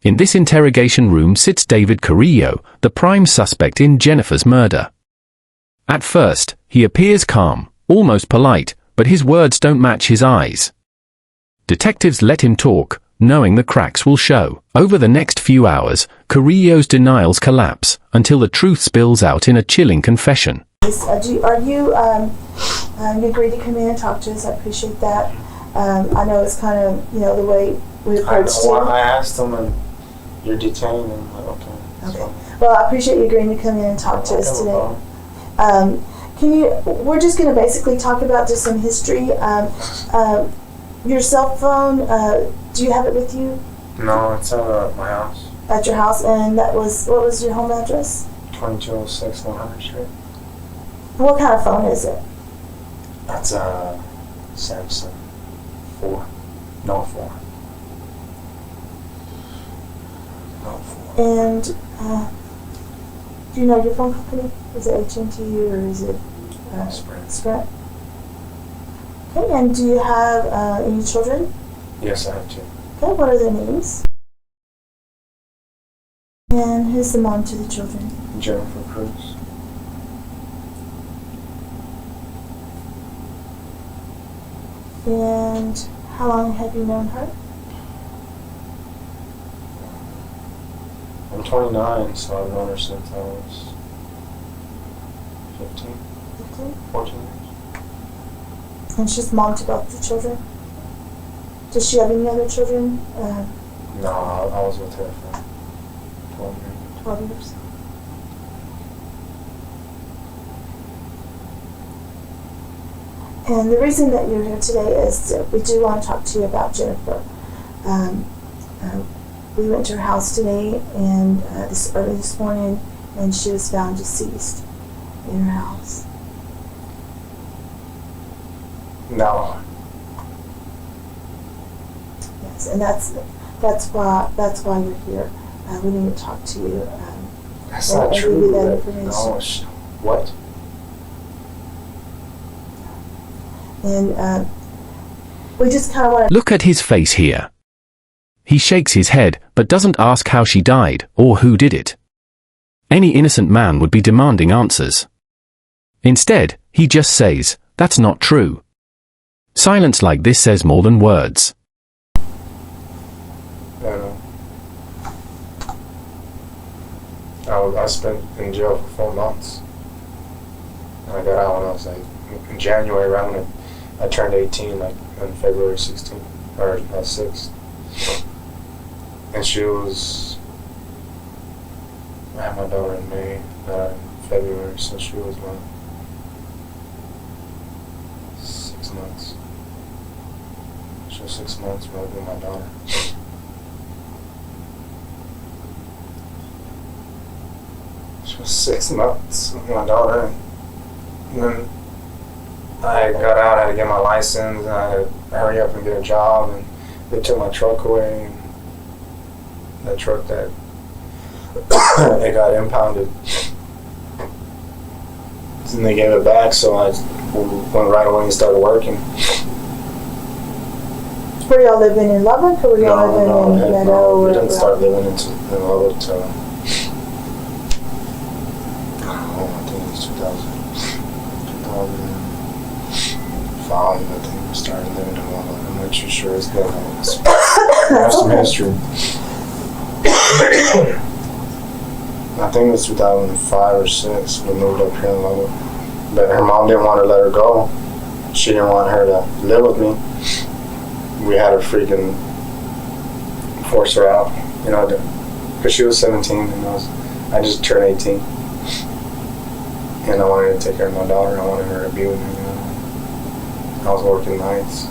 In this interrogation room sits David Carrillo, the prime suspect in Jennifer's murder. At first, he appears calm, almost polite, but his words don't match his eyes. Detectives let him talk, knowing the cracks will show. Over the next few hours, Carrillo's denials collapse, until the truth spills out in a chilling confession. Are you agreed to come in and talk to us? I appreciate that. I know it's kind of, the way we approached you. I asked them, and you're detained, and I'm like, okay. Okay. Well, I appreciate you agreeing to come in and talk to us today. We're just going to basically talk about just some history. Your cell phone, do you have it with you? No, it's at my house. At your house, and what was your home address? 2206 100th Street. What kind of phone is it? That's a Samsung 4. No 4. No 4. And do you know your phone company? Is it AT&T or is it Sprint? Okay, and do you have any children? Yes, I have 2. Okay, what are their names? And who's the mom to the children? Jennifer Cruz. And how long have you known her? I'm 29, so I've known her since I was 15, 14 years. And she's mom to both the children? Does she have any other children? No, I was with her for 12 years. 12 years. And the reason that you're here today is that we do want to talk to you about Jennifer. We went to her house today and early this morning, and she was found deceased in her house. No. Yes, and that's why you're here. We need to talk to you. That's not true. Give you that information. No. What? And we just kind of want to Look at his face here. He shakes his head, but doesn't ask how she died, or who did it. Any innocent man would be demanding answers. Instead, he just says, "That's not true." Silence like this says more than words. I spent in jail for 4 months. And I got out when I was in January, around when I turned 18, on February 16th, or 6th. And I had my daughter in May, February, so she was 6 months. She was 6 months when I was with my daughter. She was 6 months with my daughter. And then I got out, I had to get my license, and I had to hurry up and get a job, and they took my truck away. And the truck that it got impounded. And they gave it back, so I went right away and started working. Were y'all living in Lubbock, or were y'all living in Meadow? No, we didn't start living in Lubbock until, I think it was 2005, I think we started living in Lubbock. I'm not too sure. It's been have some history. I think it was 2005 or 6 we moved up here in Lubbock. But her mom didn't want to let her go. She didn't want her to live with me. We had to freaking force her out, because she was 17 and I just turned 18. And I wanted to take care of my daughter. I wanted her to be with me. I was working nights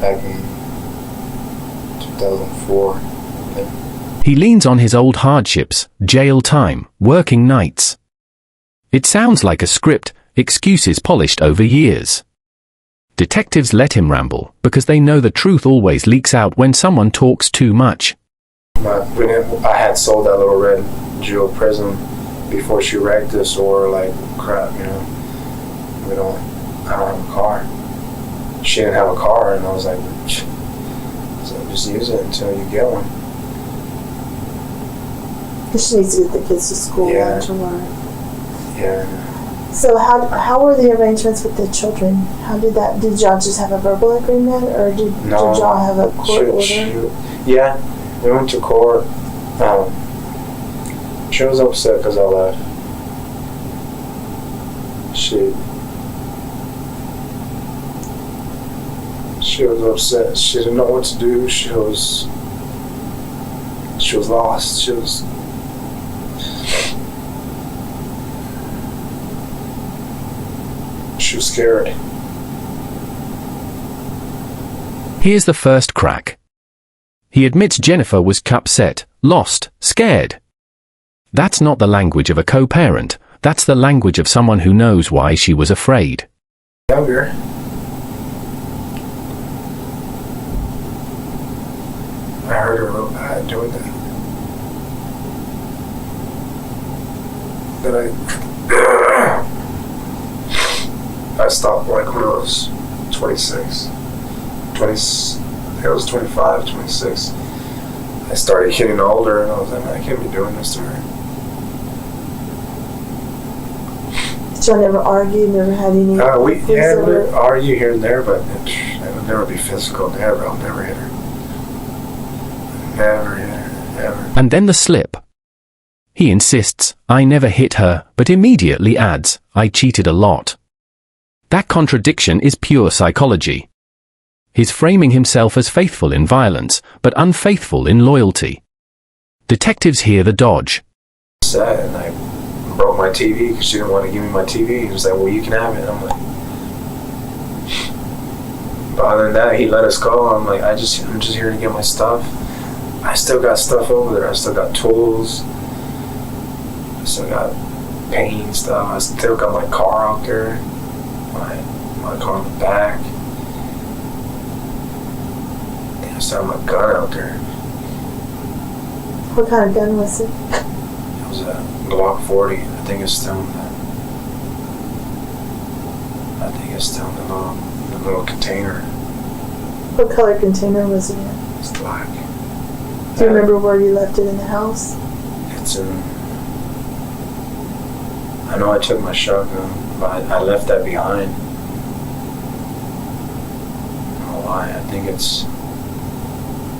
back in 2004. He leans on his old hardships, jail time, working nights. It sounds like a script, excuses polished over years. Detectives let him ramble, because they know the truth always leaks out when someone talks too much. But I had sold that little red jewel prism before she wrecked us, or crap, I don't have a car. She didn't have a car, and I was like, so just use it until you get one. Because she needs to get the kids to school Yeah. and to learn. Yeah. So how were the arrangements with the children? How did that? Did y'all just have a verbal agreement, or did y'all have a court order? Yeah, we went to court. She was upset because I left. She was upset. She didn't know what to do. She was lost. She was scared. Here's the first crack. He admits Jennifer was upset, lost, scared. That's not the language of a co-parent. That's the language of someone who knows why she was afraid. Younger. I hurt her real bad doing that. Then I stopped like when I was 26. I think I was 25, 26. I started getting older and I was like, I can't be doing this to her. Did y'all never argue? Never had any? We argue here and there, but it would never be physical. Never. I'll never hit her. Never hit her. Ever. And then the slip. He insists, I never hit her, but immediately adds, I cheated a lot. That contradiction is pure psychology. He's framing himself as faithful in violence, but unfaithful in loyalty. Detectives hear the dodge. Sad, and I broke my TV because she didn't want to give me my TV. He was like, well, you can have it. I'm like, but other than that, he let us go. I'm like, I'm just here to get my stuff. I still got stuff over there. I still got tools. I still got painting stuff. I still got my car out there. My car in the back. I still have my gun out there. What kind of gun was it? It was a Glock 40. I think it's still in the little container. What color container was it in? It's black. Do you remember where you left it in the house? It's in... I know I took my shotgun, but I left that behind. I don't know why. I think it's...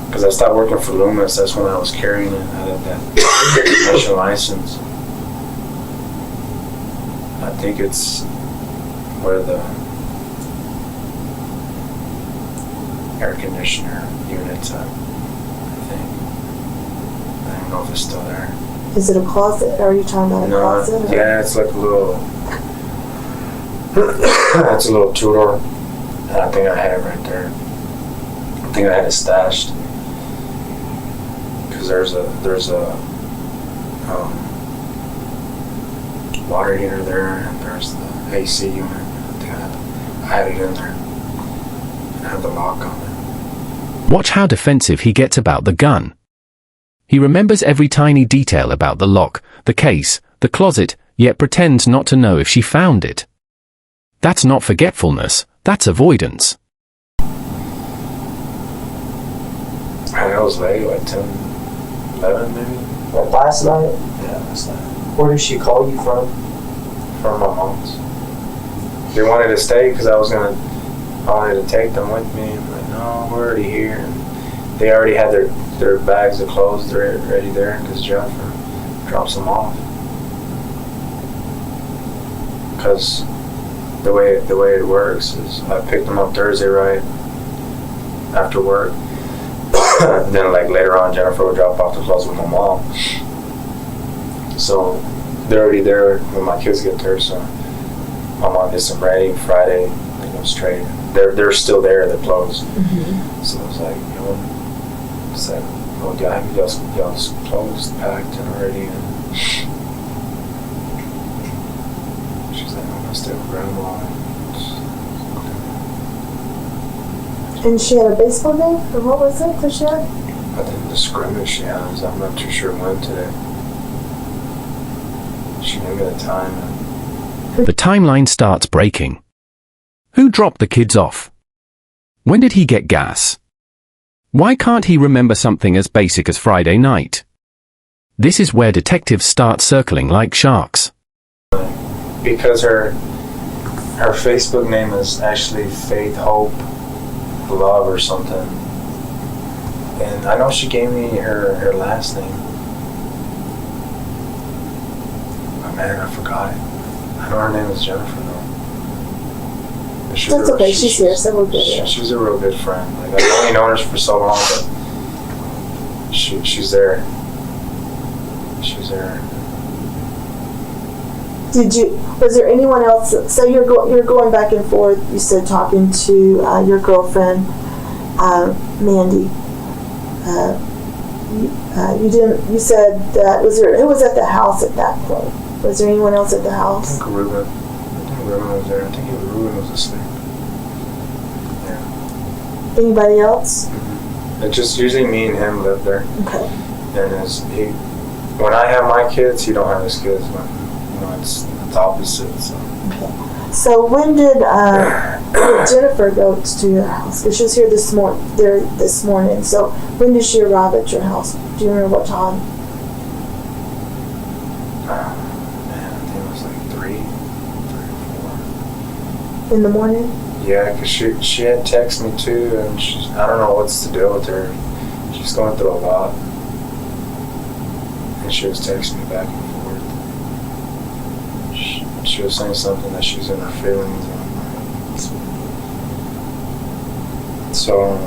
Because I stopped working for Loomis. That's when I was carrying it. I had that commercial license. I think it's where the air conditioner unit's at. I don't know if it's still there. Is it a closet? Or are you talking about a closet? Or? Yeah, it's like a little... It's a little two-door. And I think I had it right there. I think I had it stashed. Because there's a water heater there, and there's the AC unit. I think I had it in there. And I had the lock on it. Watch how defensive he gets about the gun. He remembers every tiny detail about the lock, the case, the closet, yet pretends not to know if she found it. That's not forgetfulness, that's avoidance. It was late, like 10, 11 maybe? Like last night? Yeah, last night. Where did she call you from? From my mom's. They wanted to stay because I wanted to take them with me. I'm like, no, we're already here. And they already had their bags of clothes ready there because Jennifer drops them off. Because the way it works is I picked them up Thursday right after work. Then like later on Jennifer would drop off the clothes with my mom. So they're already there when my kids get there, so my mom gets them ready Friday, they go straight. They're still there, the clothes. Mm-hmm. So I was like, you know, it's like, oh, do I have y'all's clothes packed and ready? And she's like, I'm gonna stay with grandma. And she had a baseball game? Or what was it that she had? I think the scrimmage she has, I'm not too sure when today. She gave me the time. The timeline starts breaking. Who dropped the kids off? When did he get gas? Why can't he remember something as basic as Friday night? This is where detectives start circling like sharks. Because her Facebook name is actually Faith Hope Love or something. And I know she gave me her last name. But man, I forgot it. I know her name is Jennifer though. That's okay, she's here, so we're good. She's a real good friend. Like, I've only known her for so long, but she's there. She's there. Was there anyone else? So you're going back and forth. You said talking to your girlfriend, Mandy. You said that who was at the house at that point? Was there anyone else at the house? I think Ruben was there. I think Ruben was asleep. Yeah. Anybody else? Mm-hmm. It's just usually me and him live there. Okay. And when I have my kids, he don't have his kids. But, it's opposite. So. Okay. So when did Jennifer go to your house? Because she was here this morning. So when did she arrive at your house? Do you remember what time? Man, I think it was like 3 or 4. In the morning? Yeah, because she had texted me too, and I don't know what's the deal with her. She's going through a lot. And she was texting me back and forth. She was saying something that she's in her feelings. So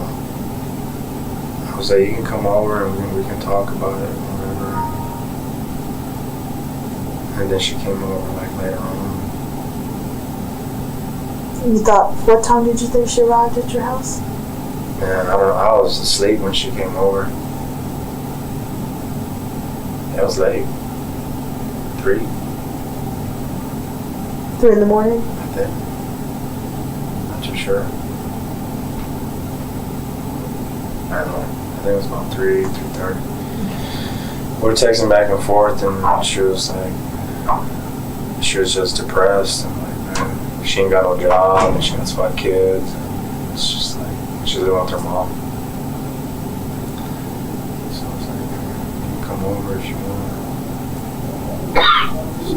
I was like, you can come over and we can talk about it or whatever. And then she came over like later on. You thought, what time did you think she arrived at your house? Man, I don't know. I was asleep when she came over. It was late. 3. 3 in the morning? I think. Not too sure. I don't know. I think it was about 3:30. We were texting back and forth, and she was just depressed, and like, man, she ain't got no job, and she has 5 kids, and it's just like, she's living with her mom. So I was like, you can come over if you want. So,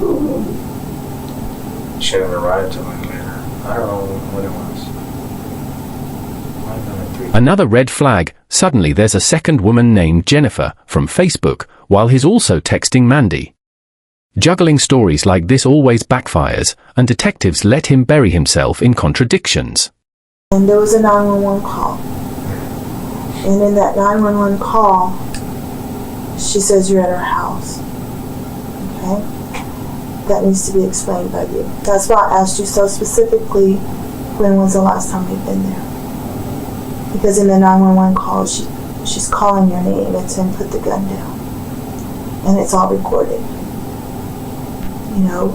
she didn't arrive till like later. I don't know what it was. Might have been like 3. Another red flag. Suddenly there's a second woman named Jennifer from Facebook, while he's also texting Mandy. Juggling stories like this always backfires, and detectives let him bury himself in contradictions. And there was a 911 call. And in that 911 call, she says you're at her house. Okay? That needs to be explained by you. That's why I asked you so specifically, when was the last time you've been there? Because in the 911 call, she's calling your name and saying, put the gun down. And it's all recorded. You know,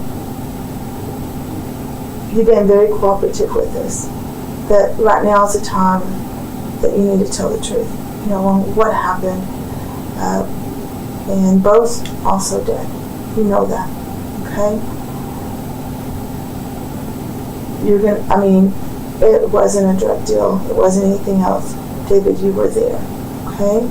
you've been very cooperative with us. That right now is the time that you need to tell the truth. You know, what happened. And Bo's also dead. You know that. Okay? It wasn't a drug deal. It wasn't anything else. David, you were there. Okay?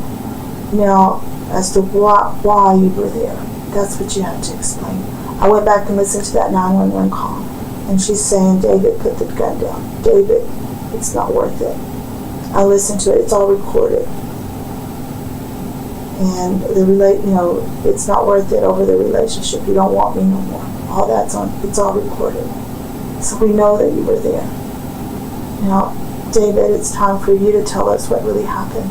Now, as to why you were there, that's what you have to explain. I went back and listened to that 911 call, and she's saying, David, put the gun down. David, it's not worth it. I listened to it. It's all recorded. And it's not worth it over the relationship. You don't want me no more. All that's it's all recorded. So we know that you were there. Now, David, it's time for you to tell us what really happened.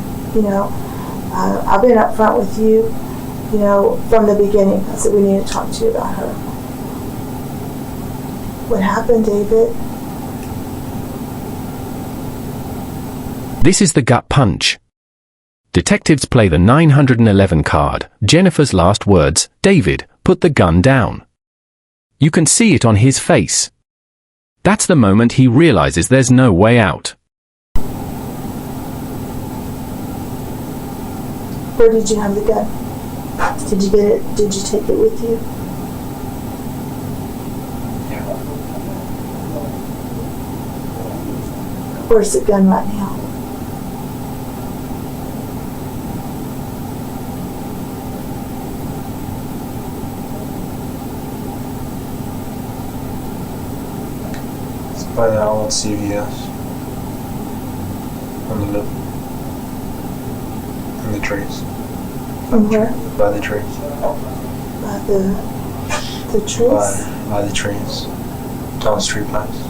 I've been up front with you, from the beginning. I said, we need to talk to you about her. What happened, David? This is the gut punch. Detectives play the 911 card, Jennifer's last words, David, put the gun down. You can see it on his face. That's the moment he realizes there's no way out. Where did you have the gun? Did you get it? Did you take it with you? Where's the gun right now? By the old CVS. On the lip. In the trees. From where? By the trees. By the trees? By the trees. Tall street lights.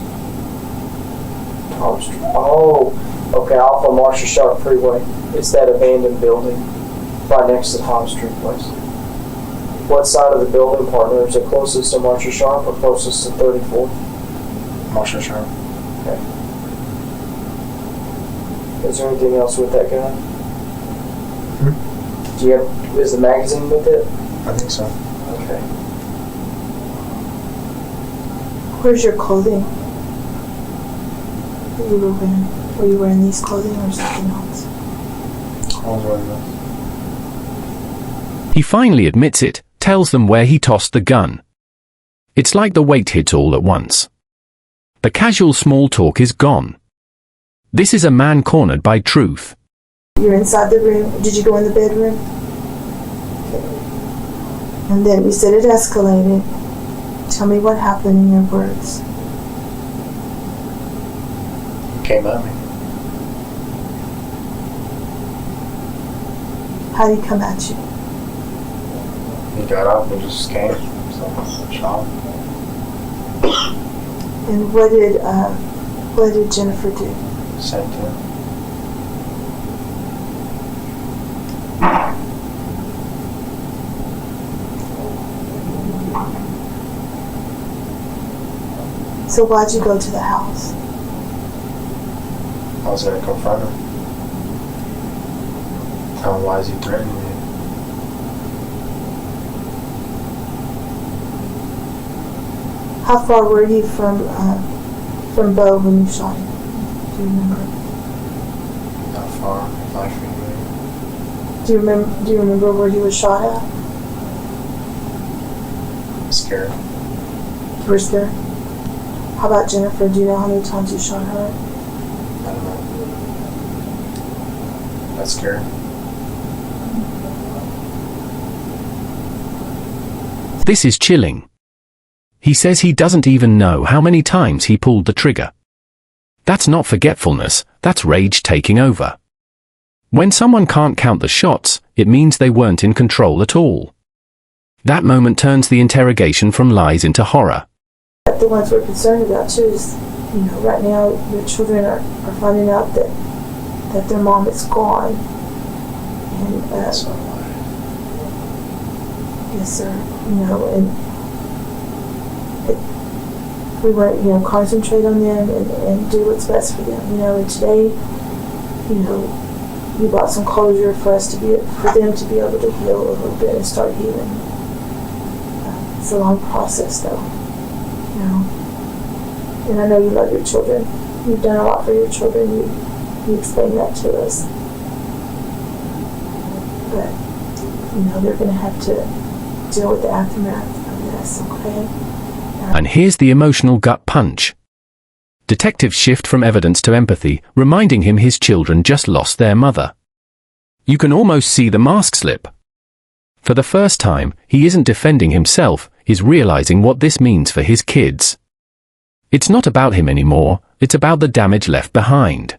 Oh, okay, off of Marshall Sharp Freeway. It's that abandoned building right next to the Tom Street place. What side of the building, partner? Is it closest to Marshall Sharp or closest to 34? Marshall Sharp. Okay. Is there anything else with that guy? Do you have, is the magazine with it? I think so. Okay. Where's your clothing that you were wearing? Were you wearing these clothing or something else? I was wearing this. He finally admits it, tells them where he tossed the gun. It's like the weight hits all at once. The casual small talk is gone. This is a man cornered by truth. You're inside the room. Did you go in the bedroom? And then you said it escalated. Tell me what happened in your words. He came at me. How did he come at you? He got up and just came. So, shot. And what did Jennifer do? Same thing. So why'd you go to the house? I was gonna confront him. Tell him why is he threatening me. How far were you from Bo when you shot him? Do you remember? Not far, 5 feet away. Do you remember where he was shot at? I'm scared. You were scared? How about Jennifer? Do you know how many times you shot her? I don't know. That's scary. This is chilling. He says he doesn't even know how many times he pulled the trigger. That's not forgetfulness, that's rage taking over. When someone can't count the shots, it means they weren't in control at all. That moment turns the interrogation from lies into horror. The ones we're concerned about too is, right now your children are finding out that their mom is gone. And That's not a lie. yes, sir. And we want to, concentrate on them and do what's best for them. And today, you brought some closure for them to be able to heal a little bit and start healing. It's a long process, though. And I know you love your children. You've done a lot for your children. You explained that to us. But, they're going to have to deal with the aftermath of this, okay? And here's the emotional gut punch. Detectives shift from evidence to empathy, reminding him his children just lost their mother. You can almost see the mask slip. For the first time, he isn't defending himself, he's realizing what this means for his kids. It's not about him anymore, it's about the damage left behind.